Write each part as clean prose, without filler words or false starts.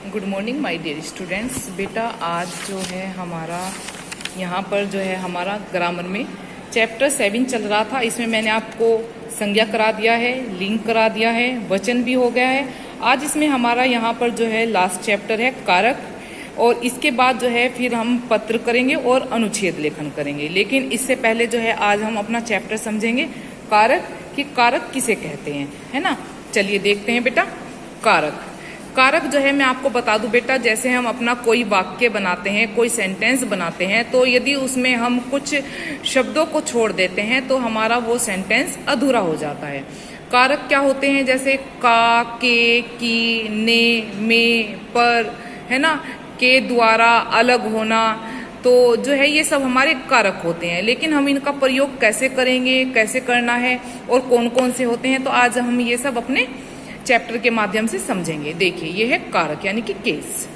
Good morning my dear students. बेटा आज जो है हमारा यहाँ पर जो है हमारा ग्रामर में चैप्टर 7 चल रहा था। इसमें मैंने आपको संज्ञा करा दिया है, लिंक करा दिया है, वचन भी हो गया है। आज इसमें हमारा यहाँ पर जो है लास्ट चैप्टर है कारक, और इसके बाद जो है फिर हम पत्र करेंगे और अनुच्छेद लेखन करेंगे। लेकिन इससे पहले जो है आज हम अपना चैप्टर समझेंगे कारक, कि कारक किसे कहते हैं, है ना। चलिए देखते हैं बेटा। कारक कारक जो है मैं आपको बता दूं बेटा, जैसे हम अपना कोई वाक्य बनाते हैं, कोई सेंटेंस बनाते हैं, तो यदि उसमें हम कुछ शब्दों को छोड़ देते हैं तो हमारा वो सेंटेंस अधूरा हो जाता है। कारक क्या होते हैं, जैसे का, के, की, ने, में, पर, है ना, के द्वारा, अलग होना, तो जो है ये सब हमारे कारक होते हैं। लेकिन हम इनका प्रयोग कैसे करेंगे, कैसे करना है और कौन कौन से होते हैं, तो आज हम ये सब अपने चैप्टर के माध्यम से समझेंगे। देखिए ये है कारक यानी कि केस,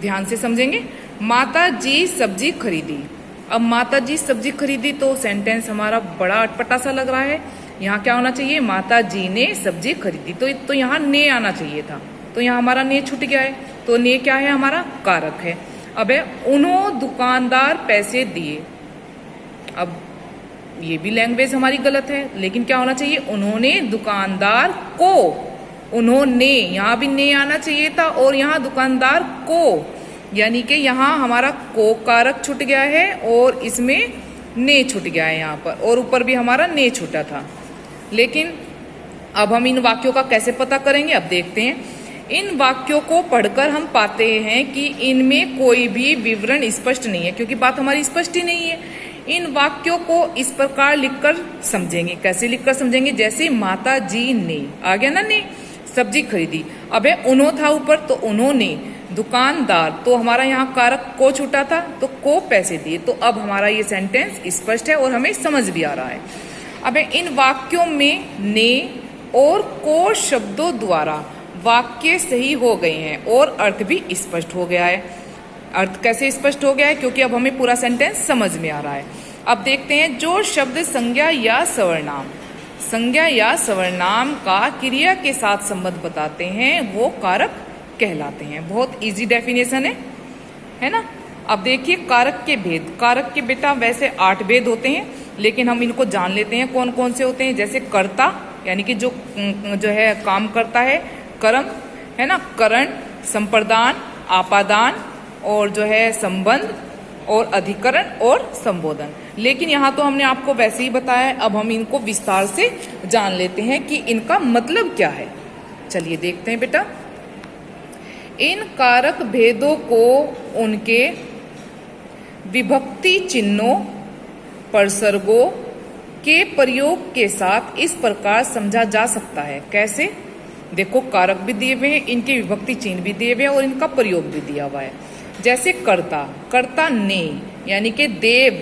ध्यान से समझेंगे। माता जी सब्जी खरीदी। अब माता जी सब्जी खरीदी तो सेंटेंस हमारा बड़ा अटपटा सा लग रहा है। यहाँ क्या होना चाहिए, माता जी ने सब्जी खरीदी, तो यहाँ ने आना चाहिए था, तो यहाँ हमारा ने छूट गया है। तो ने क्या है, हमारा कारक है। अब है उन्होंने दुकानदार पैसे दिए। अब ये भी लैंग्वेज हमारी गलत है, लेकिन क्या होना चाहिए, उन्होंने दुकानदार को, उन्होंने, यहाँ भी ने आना चाहिए था, और यहाँ दुकानदार को, यानी कि यहाँ हमारा को कारक छूट गया है और इसमें ने छूट गया है यहाँ पर, और ऊपर भी हमारा ने छूटा था। लेकिन अब हम इन वाक्यों का कैसे पता करेंगे, अब देखते हैं। इन वाक्यों को पढ़कर हम पाते हैं कि इनमें कोई भी विवरण स्पष्ट नहीं है, क्योंकि बात हमारी स्पष्ट ही नहीं है। इन वाक्यों को इस प्रकार लिखकर समझेंगे। कैसे लिखकर समझेंगे, जैसे माता जी ने, आ गया ना ने, सब्जी खरीदी। अब है उन्हों था ऊपर, तो उन्होंने, दुकानदार, तो हमारा यहाँ कारक को छूटा था, तो को पैसे दिए। तो अब हमारा ये सेंटेंस स्पष्ट है और हमें समझ भी आ रहा है। अब इन वाक्यों में ने और को शब्दों द्वारा वाक्य सही हो गए हैं और अर्थ भी स्पष्ट हो गया है। अर्थ कैसे स्पष्ट हो गया है, क्योंकि अब हमें पूरा सेंटेंस समझ में आ रहा है। अब देखते हैं, जो शब्द संज्ञा या सर्वनाम, संज्ञा या सर्वनाम का क्रिया के साथ संबंध बताते हैं वो कारक कहलाते हैं। बहुत इजी डेफिनेशन है ना। अब देखिए कारक के भेद। कारक के बेटा वैसे 8 भेद होते हैं, लेकिन हम इनको जान लेते हैं कौन कौन से होते हैं। जैसे कर्ता यानी कि जो है काम करता है, कर्म, है ना, करण, संप्रदान, आपादान, और जो है संबंध, और अधिकरण और संबोधन। लेकिन यहाँ तो हमने आपको वैसे ही बताया है, अब हम इनको विस्तार से जान लेते हैं कि इनका मतलब क्या है। चलिए देखते हैं बेटा। इन कारक भेदों को उनके विभक्ति चिन्हों, प्रसर्गों के प्रयोग के साथ इस प्रकार समझा जा सकता है। कैसे, देखो कारक भी दिए हुए हैं, इनके विभक्ति चिन्ह भी दिए हुए हैं और इनका प्रयोग भी दिया हुआ है। जैसे कर्ता, कर्ता ने, यानी कि देव,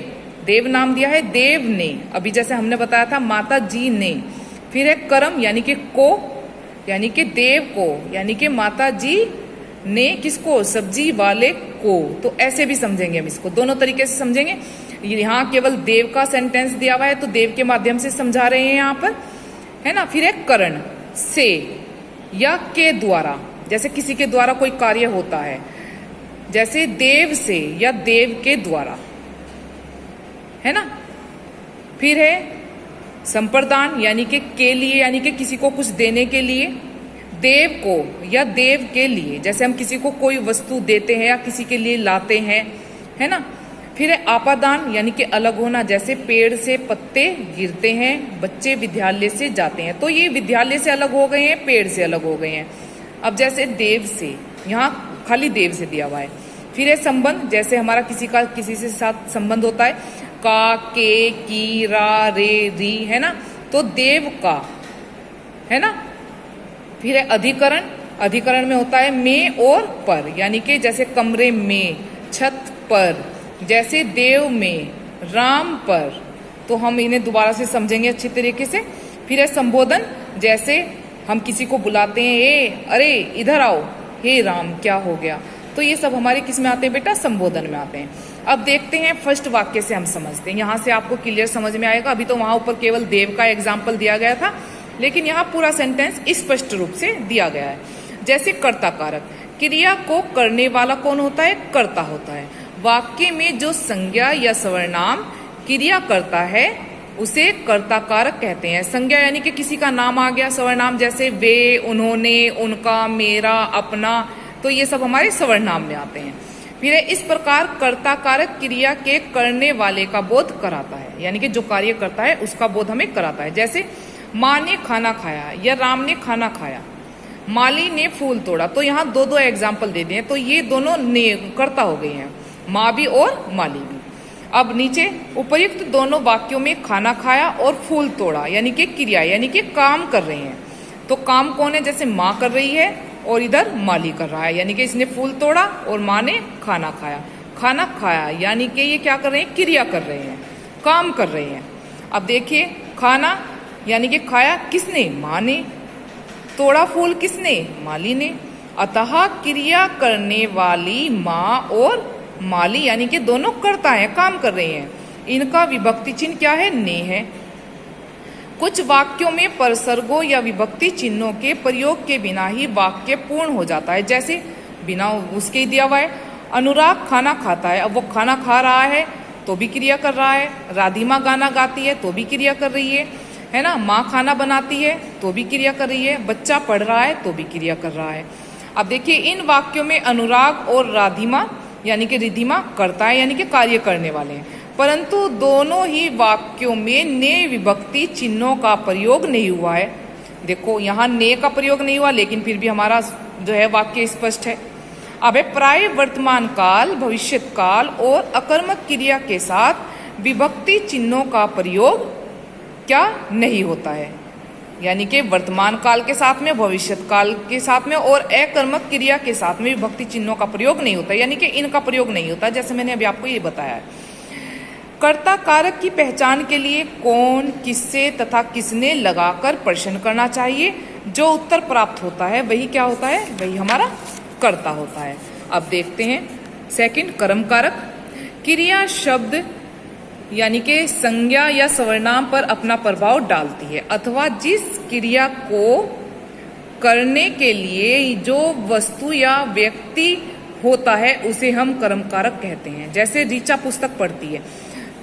देव नाम दिया है, देव ने। अभी जैसे हमने बताया था माता जी ने। फिर है कर्म यानी कि को, यानी कि देव को, यानी कि माता जी ने किसको, सब्जी वाले को। तो ऐसे भी समझेंगे हम इसको, दोनों तरीके से समझेंगे। यहाँ केवल देव का सेंटेंस दिया हुआ है तो देव के माध्यम से समझा रहे हैं यहाँ पर, है ना। फिर है करण, से या के द्वारा, जैसे किसी के द्वारा कोई कार्य होता है, जैसे देव से या देव के द्वारा, है ना। फिर है संप्रदान यानी कि के लिए, यानी कि किसी को कुछ देने के लिए, देव को या देव के लिए, जैसे हम किसी को कोई वस्तु देते हैं या किसी के लिए लाते हैं, है ना। फिर है आपादान यानी कि अलग होना, जैसे पेड़ से पत्ते गिरते हैं, बच्चे विद्यालय से जाते हैं, तो ये विद्यालय से अलग हो गए हैं, पेड़ से अलग हो गए हैं। अब जैसे देव से, यहाँ खाली देव से दिया हुआ है। फिर है संबंध, जैसे हमारा किसी का किसी से साथ संबंध होता है, का, के, की, रा, रे, री, है ना, तो देव का, है ना। फिर है अधिकरण, अधिकरण में होता है में और पर, यानी कि जैसे कमरे में, छत पर, जैसे देव में, राम पर। तो हम इन्हें दोबारा से समझेंगे अच्छी तरीके से। फिर है संबोधन, जैसे हम किसी को बुलाते हैं, ए अरे इधर आओ, हे राम क्या हो गया। तो ये सब हमारे किस में आते हैं बेटा, संबोधन में आते हैं। अब देखते हैं फर्स्ट वाक्य से हम समझते हैं, यहाँ से आपको क्लियर समझ में आएगा। अभी तो वहां ऊपर केवल देव का एग्जाम्पल दिया गया था, लेकिन यहाँ पूरा सेंटेंस स्पष्ट रूप से दिया गया है। जैसे कर्ता कारक, क्रिया को करने वाला कौन होता है? कर्ता होता है। वाक्य में जो संज्ञा या सर्वनाम क्रिया करता है उसे कर्ता कारक कहते हैं। संज्ञा यानी कि किसी का नाम आ गया, सर्वनाम जैसे वे, उन्होंने, उनका, मेरा, अपना, तो ये सब हमारे सर्वनाम में आते हैं। फिर इस प्रकार कर्ता कारक क्रिया के करने वाले का बोध कराता है, यानी कि जो कार्य करता है उसका बोध हमें कराता है। जैसे माँ ने खाना खाया या राम ने खाना खाया, माली ने फूल तोड़ा, तो यहाँ दो दो एग्जाम्पल दे दिए, तो ये दोनों ने कर्ता हो गए हैं, माँ भी और माली भी। अब नीचे उपर्युक्त दोनों वाक्यों में खाना खाया और फूल तोड़ा यानी कि क्रिया यानी कि काम कर रहे हैं। तो काम कौन है? जैसे माँ कर रही है और इधर माली कर रहा है, यानी कि इसने फूल तोड़ा और माँ ने खाना खाया। खाना खाया यानी कि ये क्या कर रहे हैं? क्रिया कर रहे हैं, काम कर रहे हैं। अब देखिए खाना यानी कि खाया किसने? माँ ने। तोड़ा फूल किसने? माली ने। अतः क्रिया करने वाली माँ और माली यानी कि दोनों कर्ता है, काम कर रहे हैं। इनका विभक्ति चिन्ह क्या है? ने है। कुछ वाक्यों में परसर्गों या विभक्ति चिन्हों के प्रयोग के बिना ही वाक्य पूर्ण हो जाता है। जैसे बिना उसके ही दिया हुआ है, अनुराग खाना खाता है, अब वो खाना खा रहा है तो भी क्रिया कर रहा है। राधिमा गाना गाती है तो भी क्रिया कर रही है ना। माँ खाना बनाती है तो भी क्रिया कर रही है। बच्चा पढ़ रहा है तो भी क्रिया कर रहा है। अब देखिए इन वाक्यों में अनुराग और राधिमा यानी कि रिधिमा करता है, यानी कि कार्य करने वाले हैं, परंतु दोनों ही वाक्यों में ने विभक्ति चिन्हों का प्रयोग नहीं हुआ है। देखो यहाँ ने का प्रयोग नहीं हुआ, लेकिन फिर भी हमारा जो है वाक्य स्पष्ट है। अब है प्राय वर्तमान काल, भविष्यत काल और अकर्मक क्रिया के साथ विभक्ति चिन्हों का प्रयोग क्या नहीं होता है, यानी कि वर्तमान काल के साथ में, भविष्यत काल के साथ में और अकर्मक क्रिया के साथ में विभक्ति चिन्हों का प्रयोग नहीं होता, यानी कि इनका प्रयोग नहीं होता। जैसे मैंने अभी आपको ये बताया है। कर्ता कारक की पहचान के लिए कौन, किससे तथा किसने लगाकर प्रश्न करना चाहिए। जो उत्तर प्राप्त होता है वही क्या होता है? वही हमारा कर्ता होता है। अब देखते हैं सेकंड, कर्म कारक। क्रिया शब्द यानी कि संज्ञा या सर्वनाम पर अपना प्रभाव डालती है अथवा जिस क्रिया को करने के लिए जो वस्तु या व्यक्ति होता है उसे हम कर्म कारक कहते हैं। जैसे ऋचा पुस्तक पढ़ती है,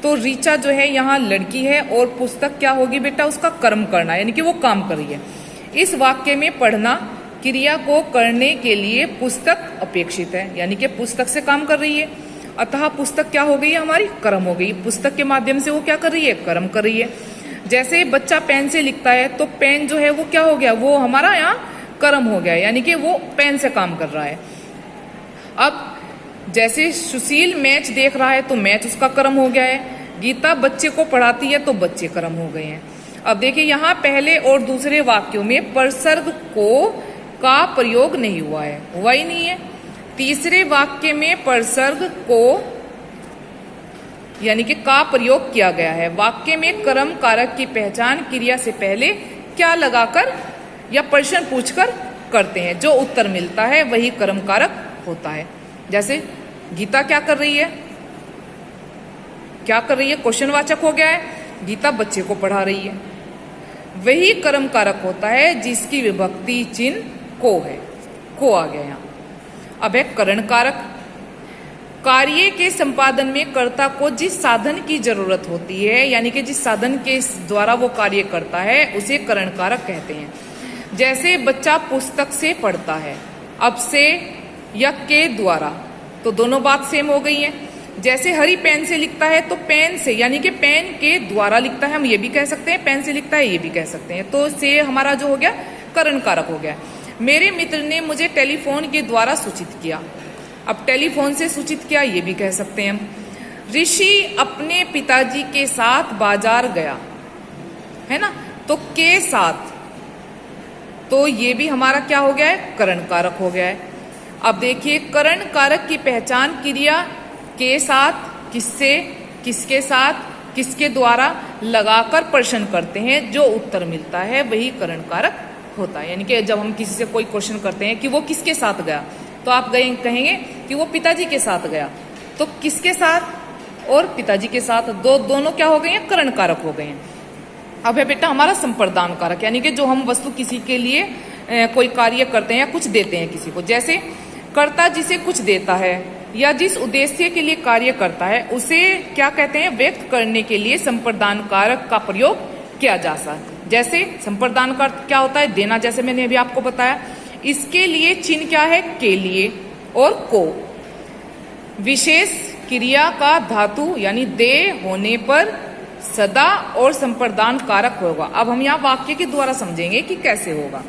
तो ऋचा जो है यहाँ लड़की है और पुस्तक क्या होगी बेटा? उसका कर्म करना, यानी कि वो काम कर रही है। इस वाक्य में पढ़ना क्रिया को करने के लिए पुस्तक अपेक्षित है, यानी कि पुस्तक से काम कर रही है। अतः पुस्तक क्या हो गई है? हमारी कर्म हो गई। पुस्तक के माध्यम से वो क्या कर रही है? कर्म कर रही है। जैसे बच्चा पेन से लिखता है तो पेन जो है वो क्या हो गया? वो हमारा यहाँ कर्म हो गया, यानी कि वो पेन से काम कर रहा है। अब जैसे सुशील मैच देख रहा है तो मैच उसका कर्म हो गया है। गीता बच्चे को पढ़ाती है तो बच्चे कर्म हो गए हैं। अब देखिए यहाँ पहले और दूसरे वाक्यों में परसर्ग को का प्रयोग नहीं हुआ है, हुआ ही नहीं है। तीसरे वाक्य में परसर्ग को यानी कि का प्रयोग किया गया है। वाक्य में कर्म कारक की पहचान क्रिया से पहले क्या लगाकर या प्रश्न पूछकर करते हैं। जो उत्तर मिलता है वही कर्म कारक होता है। जैसे गीता क्या कर रही है? क्या कर रही है? क्वेश्चनवाचक हो गया है। गीता बच्चे को पढ़ा रही है, वही कर्म कारक होता है जिसकी विभक्ति चिन्ह को है। को आ गया यहाँ। अब है करण कारक। कार्य के संपादन में कर्ता को जिस साधन की जरूरत होती है, यानी कि जिस साधन के द्वारा वो कार्य करता है उसे करण कारक कहते हैं। जैसे बच्चा पुस्तक से पढ़ता है, अब से या के द्वारा, तो दोनों बात सेम हो गई है। जैसे हरी पेन से लिखता है तो पेन से यानी कि पेन के द्वारा लिखता है, हम ये भी कह सकते हैं। पेन से लिखता है ये भी कह सकते हैं। तो से हमारा जो हो गया करण कारक हो गया। मेरे मित्र ने मुझे टेलीफोन के द्वारा सूचित किया, अब टेलीफोन से सूचित किया ये भी कह सकते हैं हम। ऋषि अपने पिताजी के साथ बाजार गया, है ना, तो के साथ, तो ये भी हमारा क्या हो गया है? करण कारक हो गया है। अब देखिए करण कारक की पहचान क्रिया के साथ, किससे, किसके साथ, किसके द्वारा लगाकर प्रश्न करते हैं। जो उत्तर मिलता है वही करण कारक होता है। यानी कि जब हम किसी से कोई क्वेश्चन करते हैं कि वो किसके साथ गया, तो आप कहेंगे कि वो पिताजी के साथ गया, तो किसके साथ और पिताजी के साथ दोनों क्या हो गए हैं? करण कारक हो गए हैं। अब है बेटा हमारा संप्रदान कारक, यानी कि जो हम वस्तु किसी के लिए कोई कार्य करते हैं या कुछ देते हैं किसी को। जैसे कर्ता जिसे कुछ देता है या जिस उद्देश्य के लिए कार्य करता है उसे क्या कहते हैं, व्यक्त करने के लिए संप्रदान कारक का प्रयोग किया जा सकता। जैसे संप्रदान का अर्थ क्या होता है, देना, जैसे मैंने अभी आपको बताया। इसके लिए चिन्ह क्या है, के लिए और को। विशेष क्रिया का धातु यानी दे होने पर सदा और संप्रदान कारक होगा। अब हम यहाँ वाक्य के द्वारा समझेंगे कि कैसे होगा।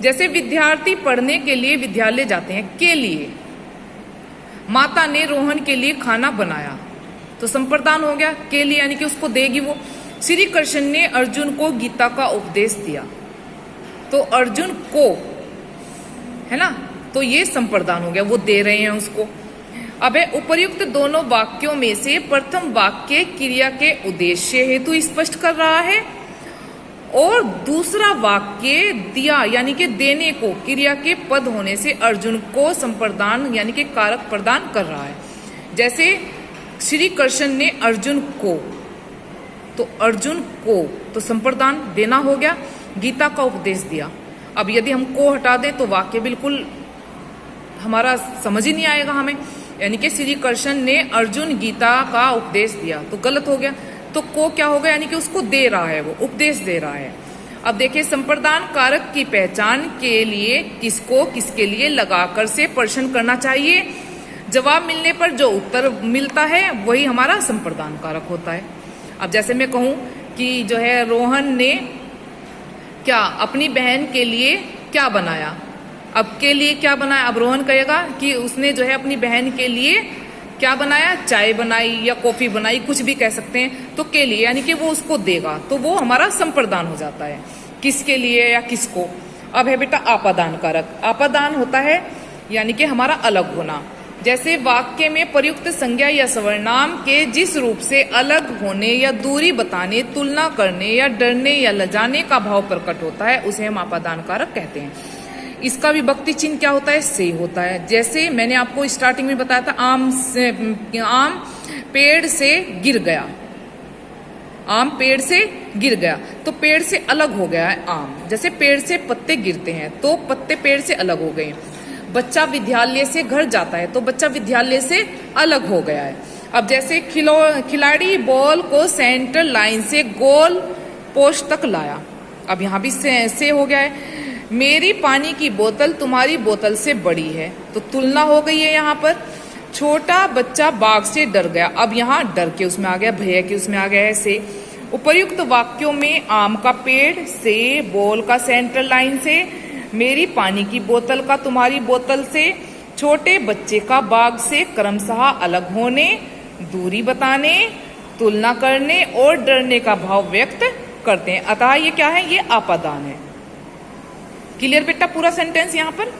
जैसे विद्यार्थी पढ़ने के लिए विद्यालय जाते हैं, के लिए। माता ने रोहन के लिए खाना बनाया, तो संप्रदान हो गया, के लिए यानी कि उसको देगी वो। श्री कृष्ण ने अर्जुन को गीता का उपदेश दिया, तो अर्जुन को, है ना, तो ये संप्रदान हो गया, वो दे रहे हैं उसको। अब है उपर्युक्त दोनों वाक्यों में से प्रथम वाक्य क्रिया के उद्देश्य हेतु स्पष्ट कर रहा है और दूसरा वाक्य दिया यानी कि देने को क्रिया के पद होने से अर्जुन को संप्रदान यानी कि कारक प्रदान कर रहा है। जैसे श्री कृष्ण ने अर्जुन को, तो अर्जुन को तो संप्रदान देना हो गया, गीता का उपदेश दिया। अब यदि हम को हटा दें तो वाक्य बिल्कुल हमारा समझ ही नहीं आएगा हमें, यानी कि श्री कृष्ण ने अर्जुन गीता का उपदेश दिया, तो गलत हो गया। तो को क्या होगा, यानी कि उसको दे रहा है, वो उपदेश दे रहा है। अब देखिए संप्रदान कारक की पहचान के लिए किसको किसके लिए लगाकर से प्रश्न करना चाहिए। जवाब मिलने पर जो उत्तर मिलता है वही हमारा संप्रदान कारक होता है। अब जैसे मैं कहूं कि जो है रोहन ने क्या अपनी बहन के लिए क्या बनाया, अब के लिए क्या बनाया, अब रोहन कहेगा कि उसने जो है अपनी बहन के लिए क्या बनाया, चाय बनाई या कॉफी बनाई, कुछ भी कह सकते हैं, तो के लिए यानी कि वो उसको देगा, तो वो हमारा संप्रदान हो जाता है, किसके लिए या किसको। अब है बेटा आपादान कारक। आपादान होता है यानी कि हमारा अलग होना। जैसे वाक्य में प्रयुक्त संज्ञा या सर्वनाम के जिस रूप से अलग होने या दूरी बताने, तुलना करने या डरने या लजाने का भाव प्रकट होता है उसे हम आपादान कारक कहते हैं। इसका विभक्ति चिन्ह क्या होता है, से होता है। जैसे मैंने आपको स्टार्टिंग में बताया था, आम पेड़ से गिर गया, आम पेड़ से गिर गया, तो पेड़ से अलग हो गया है आम। जैसे पेड़ से पत्ते गिरते हैं तो पत्ते पेड़ से अलग हो गए। बच्चा विद्यालय से घर जाता है तो बच्चा विद्यालय से अलग हो गया है। अब जैसे खिलाड़ी बॉल को सेंटर लाइन से गोल पोस्ट तक लाया, अब यहाँ भी से हो गया है। मेरी पानी की बोतल तुम्हारी बोतल से बड़ी है, तो तुलना हो गई है यहाँ पर। छोटा बच्चा बाघ से डर गया, अब यहाँ डर के उसमें आ गया, भय के उसमें आ गया है से। उपर्युक्त वाक्यों में आम का पेड़ से, बॉल का सेंटर लाइन से, मेरी पानी की बोतल का तुम्हारी बोतल से, छोटे बच्चे का बाघ से क्रमशः अलग होने, दूरी बताने, तुलना करने और डरने का भाव व्यक्त करते हैं। अतः ये क्या है, ये आपादान है। क्लियर बेटा पूरा सेंटेंस यहाँ पर।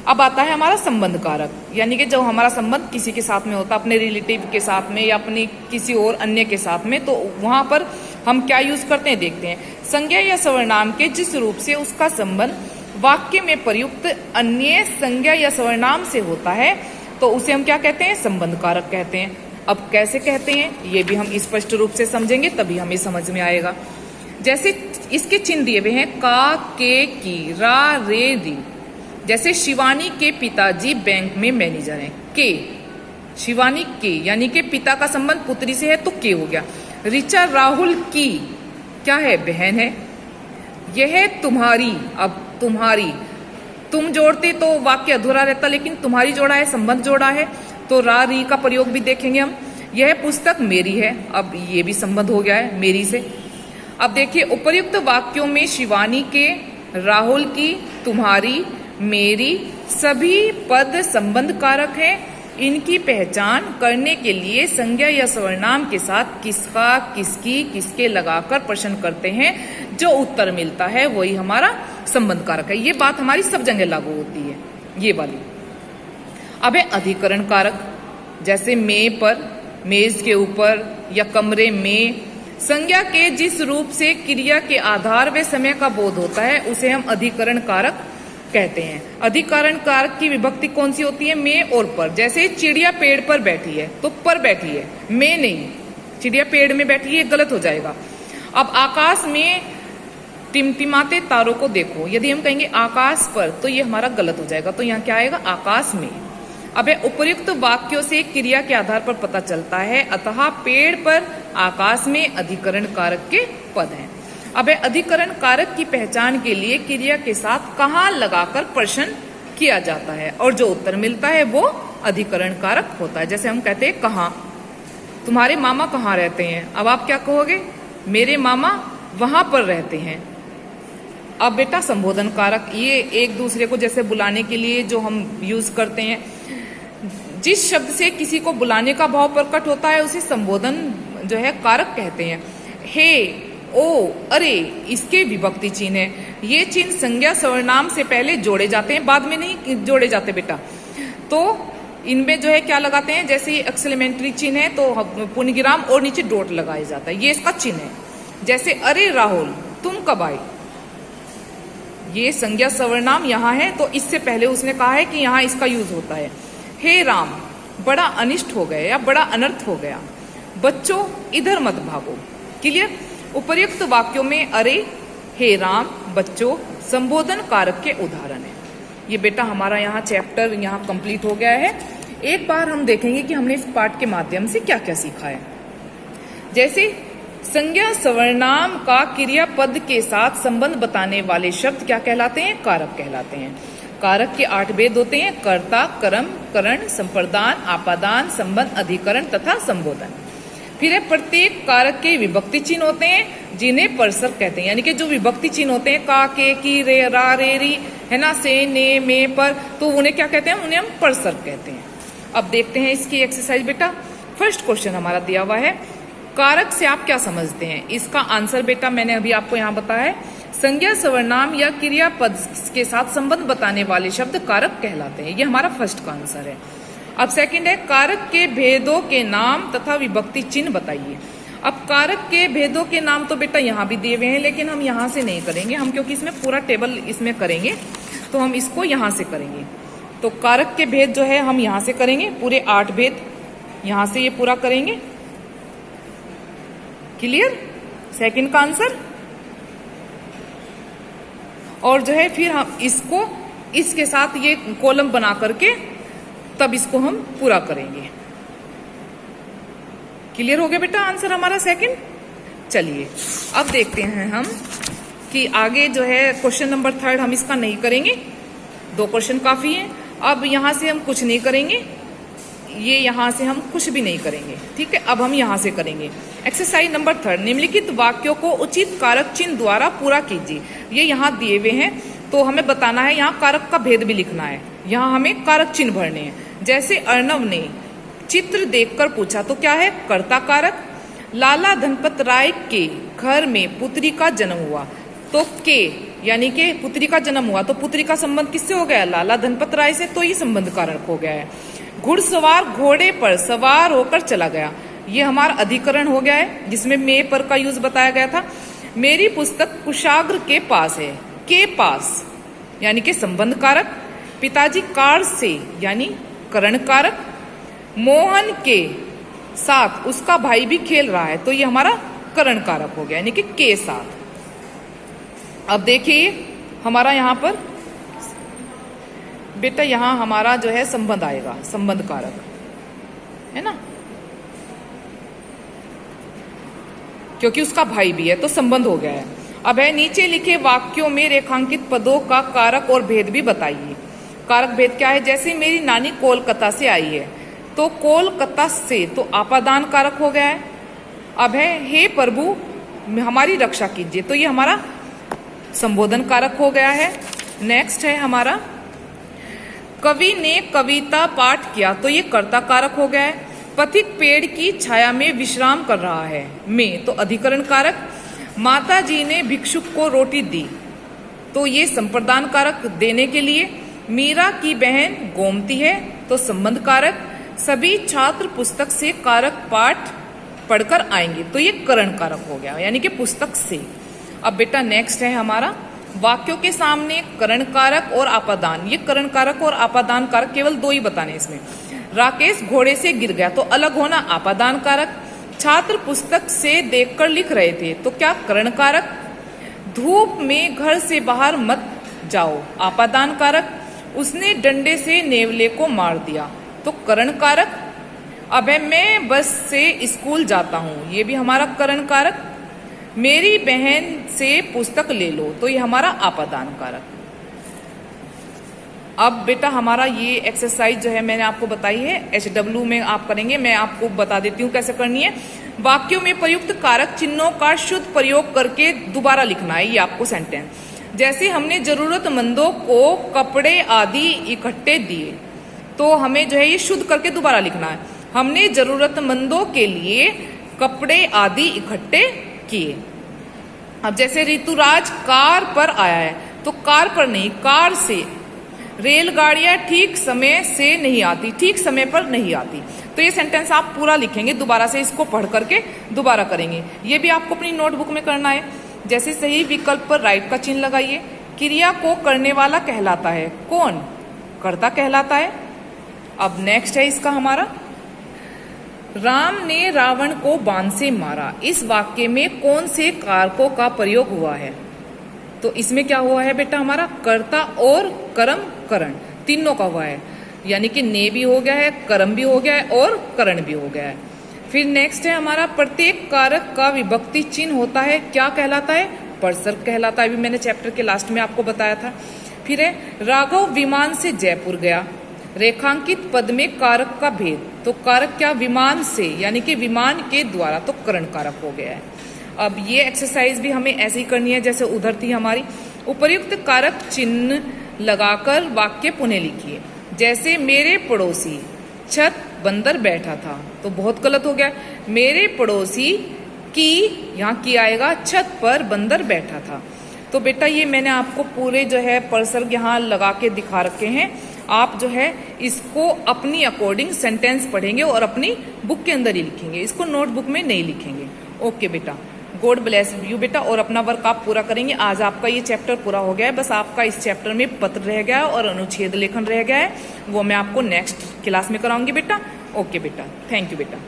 अब आता है हमारा संबंध कारक, यानी कि जब हमारा संबंध किसी के साथ में होता है, अपने रिलेटिव के साथ में या अपने किसी और अन्य के साथ में, तो वहां पर हम क्या यूज करते हैं देखते हैं। संज्ञा या सर्वनाम के जिस रूप से उसका संबंध वाक्य में प्रयुक्त अन्य संज्ञा या सर्वनाम से होता है तो उसे हम क्या कहते हैं, संबंध कारक कहते हैं। अब कैसे कहते हैं ये भी हम स्पष्ट रूप से समझेंगे तभी हमें समझ में आएगा। जैसे इसके चिन्ह दिए हुए हैं, का, के, की, रा, रे, री। जैसे शिवानी के पिताजी बैंक में मैनेजर हैं, के, शिवानी के यानी कि पिता का संबंध पुत्री से है तो के हो गया। ऋचा राहुल की क्या है, बहन है। यह तुम्हारी, अब तुम्हारी तुम जोड़ते तो वाक्य अधूरा रहता, लेकिन तुम्हारी जोड़ा है, संबंध जोड़ा है, तो रा री का प्रयोग भी देखेंगे हम। यह पुस्तक मेरी है, अब ये भी संबंध हो गया है मेरी से। अब देखिए उपर्युक्त वाक्यों में शिवानी के, राहुल की, तुम्हारी, मेरी सभी पद संबंध कारक हैं। इनकी पहचान करने के लिए संज्ञा या सर्वनाम के साथ किसका, किसकी, किसके लगाकर प्रश्न करते हैं, जो उत्तर मिलता है वही हमारा संबंध कारक है। ये बात हमारी सब जगह लागू होती है, ये वाली। अब है अधिकरण कारक, जैसे में पर, मेज के ऊपर या कमरे में। संज्ञा के जिस रूप से क्रिया के आधार व समय का बोध होता है उसे हम अधिकरण कारक कहते हैं। अधिकरण कारक की विभक्ति कौन सी होती है, में और पर। जैसे चिड़िया पेड़ पर बैठी है तो पर बैठी है, में नहीं। चिड़िया पेड़ में बैठी है गलत हो जाएगा। अब आकाश में टिमटिमाते तारों को देखो, यदि हम कहेंगे आकाश पर तो ये हमारा गलत हो जाएगा, तो यहाँ क्या आएगा, आकाश में। अब उपर्युक्त वाक्यों से क्रिया के आधार पर पता चलता है, अतः पेड़ पर आकाश में अधिकरण कारक के पद हैं। अब अधिकरण कारक की पहचान के लिए क्रिया के साथ कहाँ लगाकर प्रश्न किया जाता है और जो उत्तर मिलता है वो अधिकरण कारक होता है। जैसे हम कहते हैं कहाँ, तुम्हारे मामा कहाँ रहते हैं, अब आप क्या कहोगे, मेरे मामा वहां पर रहते हैं। अब बेटा संबोधन कारक, ये एक दूसरे को जैसे बुलाने के लिए जो हम यूज करते हैं, जिस शब्द से किसी को बुलाने का भाव प्रकट होता है उसे संबोधन जो है कारक कहते हैं। हे, ओ, अरे, इसके विभक्ति चिन्ह है। ये चिन्ह संज्ञा सर्वनाम से पहले जोड़े जाते हैं, बाद में नहीं जोड़े जाते बेटा। तो इनमें जो है क्या लगाते हैं, जैसे ये एक्सक्लेमेटरी चिन्ह है तो पूर्णविराम और नीचे डॉट लगाया जाता है, ये इसका चिन्ह है। जैसे अरे राहुल तुम कब आए, ये संज्ञा सर्वनाम यहाँ है तो इससे पहले उसने कहा है कि यहाँ इसका यूज होता है। हे राम, बड़ा अनिष्ट हो गया या बड़ा अनर्थ हो गया। बच्चों इधर मत भागो। क्लियर। उपर्युक्त वाक्यों में अरे, हे राम, बच्चों संबोधन कारक के उदाहरण है। ये बेटा हमारा यहाँ चैप्टर यहाँ कंप्लीट हो गया है। एक बार हम देखेंगे कि हमने इस पाठ के माध्यम से क्या क्या सीखा है। जैसे संज्ञा सर्वनाम का क्रियापद के साथ संबंध बताने वाले शब्द क्या कहलाते हैं, कारक कहलाते हैं। कारक के 8 भेद होते हैं, कर्ता, कर्म, करण, संप्रदान, आपादान, संबंध, अधिकरण तथा संबोधन। फिर है प्रत्येक कारक के विभक्ति चिन्ह होते हैं जिन्हें परसर्ग कहते हैं, यानी कि जो विभक्ति चिन्ह होते हैं का, के, की, रे, रा, रे, री, है ना, से, ने, में, पर, तो उन्हें क्या कहते हैं, उन्हें हम परसर्ग कहते हैं। अब देखते हैं इसकी एक्सरसाइज बेटा। फर्स्ट क्वेश्चन हमारा दिया हुआ है, कारक से आप क्या समझते हैं। इसका आंसर बेटा मैंने अभी आपको यहाँ बताया है, संज्ञा सर्वनाम या क्रियापद के साथ संबंध बताने वाले शब्द कारक कहलाते हैं। ये हमारा फर्स्ट का आंसर है। अब सेकंड है, कारक के भेदों के नाम तथा विभक्ति चिन्ह बताइए। अब कारक के भेदों के नाम तो बेटा यहाँ भी दिए हुए हैं, लेकिन हम यहाँ से नहीं करेंगे, हम क्योंकि इसमें पूरा टेबल इसमें करेंगे तो हम इसको यहाँ से करेंगे। तो कारक के भेद जो है हम यहाँ से करेंगे, पूरे 8 भेद यहाँ से ये पूरा करेंगे। क्लियर। सेकंड का आंसर। और जो है फिर हम इसको इसके साथ ये कॉलम बना करके तब इसको हम पूरा करेंगे। क्लियर हो गया बेटा आंसर हमारा सेकंड। चलिए अब देखते हैं हम कि आगे जो है क्वेश्चन नंबर 3 हम इसका नहीं करेंगे, 2 क्वेश्चन काफी हैं। अब यहां से हम कुछ नहीं करेंगे, ये यहां से हम कुछ भी नहीं करेंगे, ठीक है। अब हम यहां से करेंगे एक्सरसाइज नंबर 3। निम्नलिखित वाक्यों को उचित कारक चिन्ह द्वारा पूरा कीजिए। ये यहाँ दिए हुए हैं तो हमें बताना है, यहाँ कारक का भेद भी लिखना है, यहाँ हमें कारक चिन्ह भरने हैं। जैसे अर्णव ने चित्र देखकर पूछा तो क्या है, कर्ता कारक। लाला धनपत राय के घर में पुत्री का जन्म हुआ तो के, यानी कि पुत्री का जन्म हुआ तो पुत्री का संबंध किससे हो गया, लाला धनपत राय से, तो ये संबंध कारक हो गया है। घुड़सवार घोड़े पर सवार होकर चला गया, ये हमारा अधिकरण हो गया है जिसमें में पर का यूज बताया गया था। मेरी पुस्तक कुशाग्र के पास है, के पास यानी कि संबंध कारक। पिताजी कार से यानी करण कारक। मोहन के साथ उसका भाई भी खेल रहा है तो ये हमारा करण कारक हो गया यानी कि के साथ। अब देखिए हमारा यहाँ पर बेटा यहाँ हमारा जो है संबंध आएगा, संबंध कारक है ना, क्योंकि उसका भाई भी है तो संबंध हो गया है। अब है नीचे लिखे वाक्यों में रेखांकित पदों का कारक और भेद भी बताइए। कारक भेद क्या है, जैसे मेरी नानी कोलकाता से आई है तो कोलकाता से तो आपादान कारक हो गया है। अब है हे प्रभु हमारी रक्षा कीजिए तो ये हमारा संबोधन कारक हो गया है। नेक्स्ट है हमारा कवि ने कविता पाठ किया तो ये कर्ता कारक हो गया है। पथिक पेड़ की छाया में विश्राम कर रहा है, में तो अधिकरण कारक। माता जी ने भिक्षुक को रोटी दी तो ये संप्रदान कारक देने के लिए। मीरा की बहन गोमती है तो संबंध कारक। सभी छात्र पुस्तक से कारक पाठ पढ़कर आएंगे तो ये करण कारक हो गया यानी कि पुस्तक से। अब बेटा नेक्स्ट है हमारा वाक्यों के सामने करण कारक और आपादान। ये करण कारक और आपादान कारक केवल 2 ही बताने इसमें। राकेश घोड़े से गिर गया तो अलग होना आपादान कारक। छात्र पुस्तक से देखकर लिख रहे थे तो क्या करण कारक। धूप में घर से बाहर मत जाओ आपादान कारक। उसने डंडे से नेवले को मार दिया तो करण कारक। अब है मैं बस से स्कूल जाता हूं, ये भी हमारा करण कारक। मेरी बहन से पुस्तक ले लो, तो ये हमारा आपादान कारक। अब बेटा हमारा ये एक्सरसाइज जो है मैंने आपको बताई है, HW में आप करेंगे, मैं आपको बता देती हूँ कैसे करनी है। वाक्यों में प्रयुक्त कारक चिन्हों का शुद्ध प्रयोग करके दोबारा लिखना है ये आपको सेंटेंस। जैसे हमने जरूरतमंदों को कपड़े आदि इकट्ठे दिए, तो हमें जो है ये शुद्ध करके दोबारा लिखना है। हमने जरूरतमंदों के लिए कपड़े आदि इकट्ठे किए। अब जैसे ऋतुराज कार पर आया है, तो कार पर नहीं, कार से। रेलगाड़ियां ठीक समय से नहीं आती, ठीक समय पर नहीं आती। तो ये सेंटेंस आप पूरा लिखेंगे, दोबारा से इसको पढ़ करके दोबारा करेंगे। ये भी आपको अपनी नोटबुक में करना है। जैसे सही विकल्प पर राइट का चिन्ह लगाइए। क्रिया को करने वाला कहलाता है, कौन? कर्ता कहलाता है। अब नेक्स्ट है इसका हमारा, राम ने रावण को बाण से मारा। इस वाक्य में कौन से कारकों का प्रयोग हुआ है? तो इसमें क्या हुआ है बेटा, हमारा कर्ता और कर्म करण तीनों का हुआ है, यानी कि ने भी हो गया है, कर्म भी हो गया है और करण भी हो गया है। फिर नेक्स्ट है हमारा, प्रत्येक कारक का विभक्ति चिन्ह होता है, क्या कहलाता है? परसर्ग कहलाता है। अभी मैंने चैप्टर के लास्ट में आपको बताया था। फिर है, राघव विमान से जयपुर गया। रेखांकित पद में कारक का भेद, तो कारक क्या? विमान से, यानी कि विमान के द्वारा, तो करण कारक हो गया है। अब ये एक्सरसाइज भी हमें ऐसे ही करनी है जैसे उधर थी हमारी। उपर्युक्त कारक चिन्ह लगाकर वाक्य पुनः लिखिए। जैसे मेरे पड़ोसी छत बंदर बैठा था, तो बहुत गलत हो गया। मेरे पड़ोसी की, यहाँ की आएगा, छत पर बंदर बैठा था। तो बेटा ये मैंने आपको पूरे जो है परसर्ग यहाँ लगा के दिखा रखे हैं। आप जो है इसको अपनी अकॉर्डिंग सेंटेंस पढ़ेंगे और अपनी बुक के अंदर ही लिखेंगे, इसको नोटबुक में नहीं लिखेंगे। ओके बेटा, गॉड ब्लेस यू बेटा। और अपना वर्क आप पूरा करेंगे। आज आपका ये चैप्टर पूरा हो गया है, बस आपका इस चैप्टर में पत्र रह गया है और अनुच्छेद लेखन रह गया है, वो मैं आपको नेक्स्ट क्लास में कराऊंगी बेटा। ओके बेटा, थैंक यू बेटा।